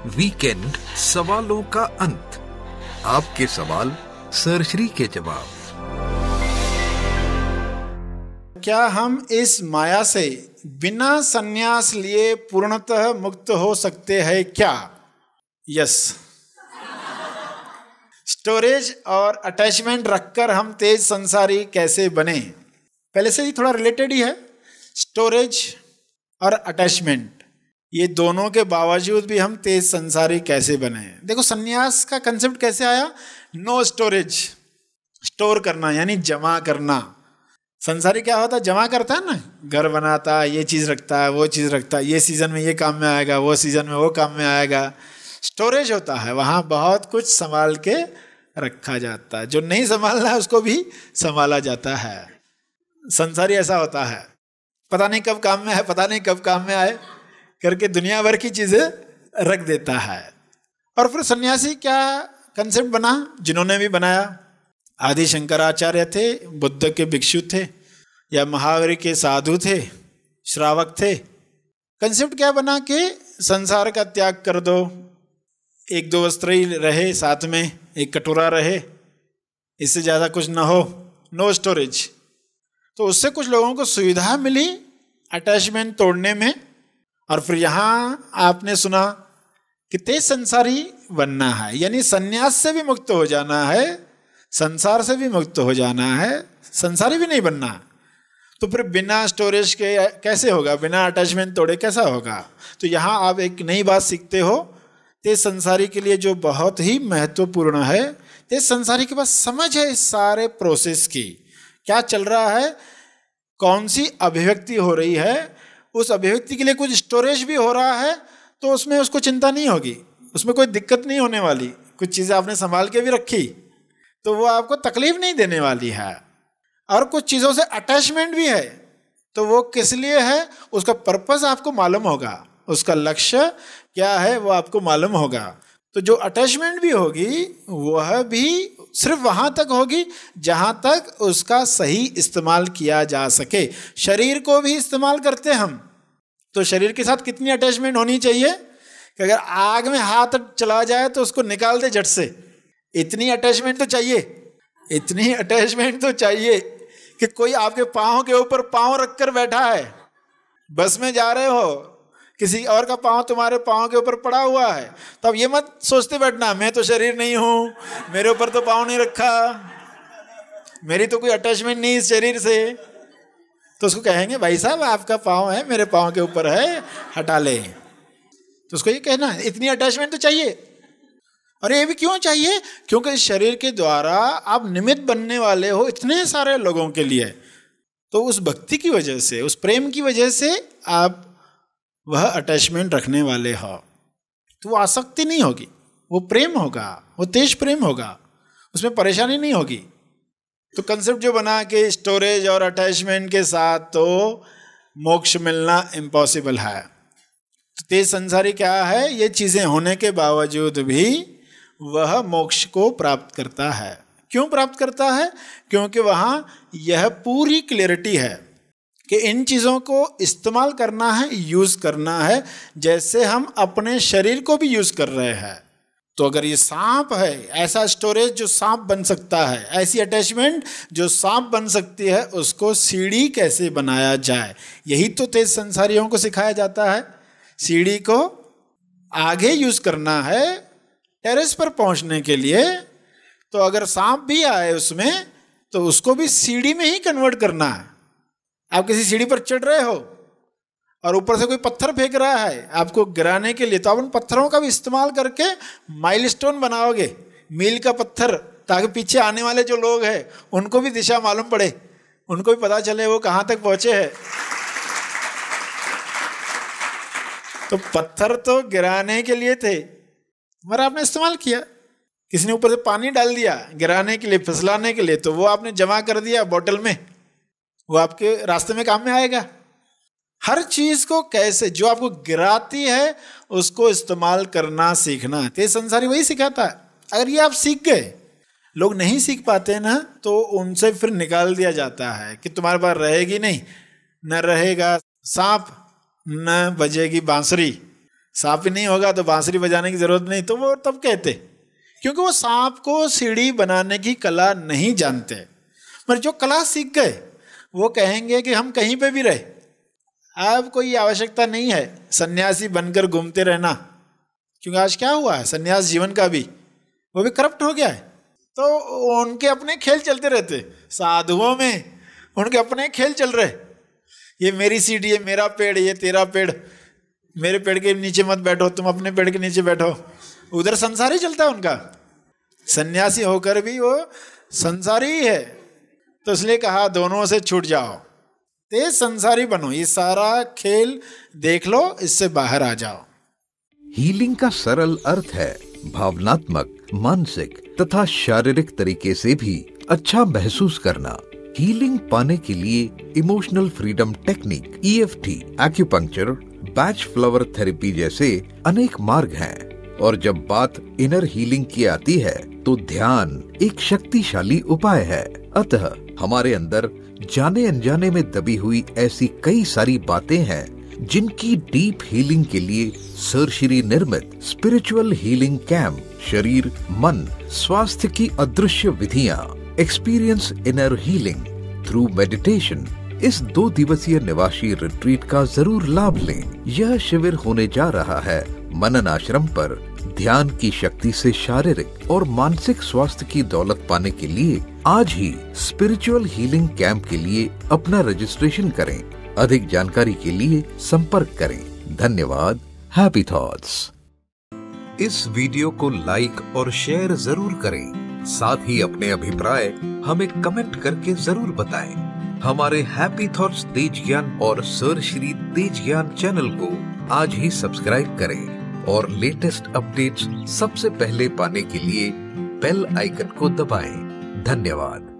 Weekend सवालों का अंत। आपके सवाल सर श्री के जवाब। क्या हम इस माया से बिना संन्यास लिए पूर्णतः मुक्त हो सकते हैं क्या? यस। स्टोरेज और अटैचमेंट रखकर हम तेज संसारी कैसे बने? पहले से ही थोड़ा रिलेटेड ही है। स्टोरेज और अटैचमेंट, ये दोनों के बावजूद भी हम तेज संसारी कैसे बने? देखो, संन्यास का कंसेप्ट कैसे आया? नो स्टोरेज, स्टोर करना यानी जमा करना। संसारी क्या होता है? जमा करता है ना, घर बनाता है, ये चीज़ रखता है, वो चीज़ रखता है, ये सीज़न में ये काम में आएगा, वो सीज़न में वो काम में आएगा। स्टोरेज होता है, वहाँ बहुत कुछ संभाल के रखा जाता है। जो नहीं संभालना है उसको भी संभाला जाता है। संसारी ऐसा होता है, पता नहीं कब काम में आए, पता नहीं कब काम में आए करके दुनिया भर की चीज़ें रख देता है। और फिर सन्यासी क्या कंसेप्ट बना? जिन्होंने भी बनाया, आदि शंकराचार्य थे, बुद्ध के भिक्षु थे, या महावीर के साधु थे, श्रावक थे। कंसेप्ट क्या बना कि संसार का त्याग कर दो, एक दो वस्त्र ही रहे साथ में, एक कटोरा रहे, इससे ज़्यादा कुछ ना हो, नो स्टोरेज। तो उससे कुछ लोगों को सुविधा मिली अटैचमेंट तोड़ने में। और फिर यहाँ आपने सुना कि तेज संसारी बनना है, यानी संन्यास से भी मुक्त हो जाना है, संसार से भी मुक्त हो जाना है, संसारी भी नहीं बनना। तो फिर बिना स्टोरेज के कैसे होगा? बिना अटैचमेंट तोड़े कैसा होगा? तो यहाँ आप एक नई बात सीखते हो तेज संसारी के लिए, जो बहुत ही महत्वपूर्ण है। तेज संसारी के पास समझ है इस सारे प्रोसेस की, क्या चल रहा है, कौन सी अभिव्यक्ति हो रही है, उस अभिव्यक्ति के लिए कुछ स्टोरेज भी हो रहा है, तो उसमें उसको चिंता नहीं होगी, उसमें कोई दिक्कत नहीं होने वाली। कुछ चीज़ें आपने संभाल के भी रखी तो वो आपको तकलीफ नहीं देने वाली है। और कुछ चीज़ों से अटैचमेंट भी है, तो वो किस लिए है, उसका पर्पस आपको मालूम होगा, उसका लक्ष्य क्या है वो आपको मालूम होगा। तो जो अटैचमेंट भी होगी वह भी सिर्फ वहाँ तक होगी जहाँ तक उसका सही इस्तेमाल किया जा सके। शरीर को भी इस्तेमाल करते हम, तो शरीर के साथ कितनी अटैचमेंट होनी चाहिए कि अगर आग में हाथ चला जाए तो उसको निकाल दे झट से। इतनी अटैचमेंट तो चाहिए, इतनी अटैचमेंट तो चाहिए कि कोई आपके पाँव के ऊपर पाँव रखकर बैठा है, बस में जा रहे हो, किसी और का पाँव तुम्हारे पाँव के ऊपर पड़ा हुआ है, तो अब ये मत सोचते बैठना मैं तो शरीर नहीं हूँ, मेरे ऊपर तो पाँव नहीं रखा, मेरी तो कोई अटैचमेंट नहीं इस शरीर से। तो उसको कहेंगे भाई साहब आपका पाँव है, मेरे पाँव के ऊपर है, हटा ले। तो उसको ये कहना इतनी अटैचमेंट तो चाहिए। और ये भी क्यों चाहिए? क्योंकि इस शरीर के द्वारा आप निमित्त बनने वाले हो इतने सारे लोगों के लिए। तो उस भक्ति की वजह से, उस प्रेम की वजह से आप वह अटैचमेंट रखने वाले हो, तो वो आसक्ति नहीं होगी, वो प्रेम होगा, वो तेज प्रेम होगा, उसमें परेशानी नहीं होगी। तो कंसेप्ट जो बना कि स्टोरेज और अटैचमेंट के साथ तो मोक्ष मिलना इम्पॉसिबल है। तो तेज संसारी क्या है? ये चीज़ें होने के बावजूद भी वह मोक्ष को प्राप्त करता है। क्यों प्राप्त करता है? क्योंकि वहाँ यह पूरी क्लियरिटी है कि इन चीज़ों को इस्तेमाल करना है, यूज़ करना है, जैसे हम अपने शरीर को भी यूज़ कर रहे हैं। तो अगर ये सांप है, ऐसा स्टोरेज जो सांप बन सकता है, ऐसी अटैचमेंट जो सांप बन सकती है, उसको सीढ़ी कैसे बनाया जाए, यही तो तेज संसारियों को सिखाया जाता है। सीढ़ी को आगे यूज़ करना है टेरेस पर पहुंचने के लिए। तो अगर सांप भी आए उसमें, तो उसको भी सीढ़ी में ही कन्वर्ट करना है। आप किसी सीढ़ी पर चढ़ रहे हो और ऊपर से कोई पत्थर फेंक रहा है आपको गिराने के लिए, तो आप उन पत्थरों का भी इस्तेमाल करके माइलस्टोन बनाओगे, मील का पत्थर, ताकि पीछे आने वाले जो लोग हैं उनको भी दिशा मालूम पड़े, उनको भी पता चले वो कहाँ तक पहुँचे हैं। तो पत्थर तो गिराने के लिए थे, मगर आपने इस्तेमाल किया। किसी ने ऊपर से पानी डाल दिया गिराने के लिए, फिसलाने के लिए, तो वो आपने जमा कर दिया बोतल में, वो आपके रास्ते में काम में आएगा। हर चीज को कैसे, जो आपको गिराती है उसको इस्तेमाल करना सीखना। तेज संसारी वही सिखाता है। अगर ये आप सीख गए, लोग नहीं सीख पाते ना, तो उनसे फिर निकाल दिया जाता है कि तुम्हारे पास रहेगी नहीं, न रहेगा सांप, न बजेगी बांसुरी, सांप ही नहीं होगा तो बांसुरी बजाने की जरूरत नहीं, तो वो तब कहते, क्योंकि वो सांप को सीढ़ी बनाने की कला नहीं जानते। मगर जो कला सीख गए वो कहेंगे कि हम कहीं पे भी रहे, अब कोई आवश्यकता नहीं है सन्यासी बनकर घूमते रहना, क्योंकि आज क्या हुआ है, सन्यास जीवन का भी वो भी करप्ट हो गया है। तो उनके अपने खेल चलते रहते, साधुओं में उनके अपने खेल चल रहे, ये मेरी सीट, ये मेरा पेड़, ये तेरा पेड़, मेरे पेड़ के नीचे मत बैठो, तुम अपने पेड़ के नीचे बैठो। उधर संसार ही चलता है उनका, सन्यासी होकर भी वो संसारी ही है। तो इसलिए कहा दोनों से छूट जाओ, तेज संसारी बनो, ये सारा खेल देख लो, इससे बाहर आ जाओ। हीलिंग का सरल अर्थ है भावनात्मक, मानसिक तथा शारीरिक तरीके से भी अच्छा महसूस करना। हीलिंग पाने के लिए emotional freedom technique, EFT, acupuncture, batch flower therapy जैसे अनेक मार्ग हैं। और जब बात इनर हीलिंग की आती है तो ध्यान एक शक्तिशाली उपाय है। अतः हमारे अंदर जाने अनजाने में दबी हुई ऐसी कई सारी बातें हैं जिनकी डीप हीलिंग के लिए सर श्री निर्मित स्पिरिचुअल हीलिंग कैंप, शरीर मन स्वास्थ्य की अदृश्य विधियां, experience inner healing through meditation, इस 2 दिवसीय निवासी रिट्रीट का जरूर लाभ लें। यह शिविर होने जा रहा है मनन आश्रम पर। ध्यान की शक्ति से शारीरिक और मानसिक स्वास्थ्य की दौलत पाने के लिए आज ही स्पिरिचुअल हीलिंग कैंप के लिए अपना रजिस्ट्रेशन करें। अधिक जानकारी के लिए संपर्क करें। धन्यवाद। Happy thoughts. इस वीडियो को लाइक और शेयर जरूर करें। साथ ही अपने अभिप्राय हमें कमेंट करके जरूर बताएं। हमारे हैप्पी थॉट्स तेज ज्ञान और सर श्री तेज ज्ञान चैनल को आज ही सब्सक्राइब करें और लेटेस्ट अपडेट्स सबसे पहले पाने के लिए बेल आइकन को दबाएं। धन्यवाद।